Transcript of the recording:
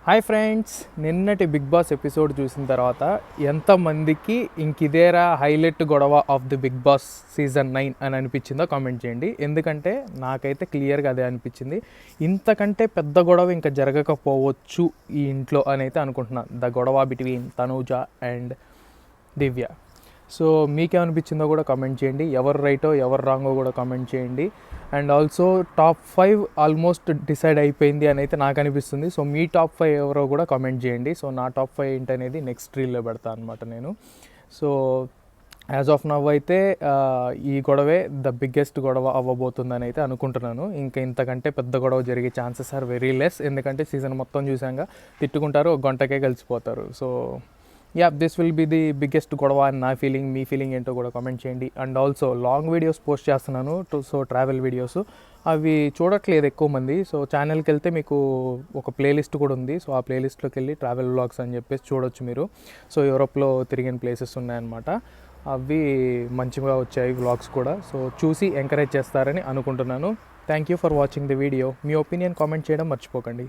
Hi friends, నిన్నటి Bigg Boss episode చూసిన తర్వాత ఎంతమందికి ఇంకిదేరా హైలైట్ గొడవ of the Bigg Boss season 9 అని అనిపించిందో కామెంట్ చేయండి. ఎందుకంటే నాకైతే క్లియర్గా అదే అనిపించింది. ఇంతకంటే పెద్ద గొడవ ఇంకా జరగకపోవచ్చు ఈ ఇంట్లో అని అయితే అనుకుంటున్నాను. ద గొడవ between Tanuja and Divya. So మీకేమనిపించిందో కూడా కామెంట్ చేయండి. ఎవరు రైటో ఎవరు రాంగో కూడా కామెంట్ చేయండి. And also top 5 almost decide అయిపోయింది అని అయితే నాకు అనిపిస్తుంది. సో మీ టాప్ 5 ఎవరో కూడా కామెంట్ చేయండి. సో నా టాప్ 5 ఏంటనేది నెక్స్ట్ రీల్లో పెడతాను అనమాట నేను. సో యాజ్ ఆఫ్ నవ్ అయితే ఈ గొడవే ద బిగ్గెస్ట్ గొడవ అవ్వబోతుందని అయితే అనుకుంటున్నాను. ఇంకా ఇంతకంటే పెద్ద గొడవ జరిగే ఛాన్సెస్ ఆర్ వెరీ లెస్. ఎందుకంటే సీజన్ మొత్తం చూసాక తిట్టుకుంటారు, ఒక గంటకే కలిసిపోతారు. So this will be the biggest గొడవ అని నా ఫీలింగ్. మీ ఫీలింగ్ ఏంటో కూడా కామెంట్ చేయండి. And also long videos post చేస్తున్నాను, సో ట్రావెల్ వీడియోస్ అవి చూడట్లేదు ఎక్కువ మంది. సో ఛానల్కి వెళ్తే మీకు ఒక ప్లేలిస్ట్ కూడా ఉంది. సో ఆ ప్లేలిస్ట్లోకి వెళ్ళి ట్రావెల్ వ్లాగ్స్ అని చెప్పేసి చూడొచ్చు మీరు. సో యూరోప్లో తిరిగిన ప్లేసెస్ ఉన్నాయన్నమాట. అవి మంచిగా వచ్చాయి వ్లాగ్స్ కూడా. సో చూసి ఎంకరేజ్ చేస్తారని అనుకుంటున్నాను. Thank you for watching the video. Me opinion comment చేయడం మర్చిపోకండి.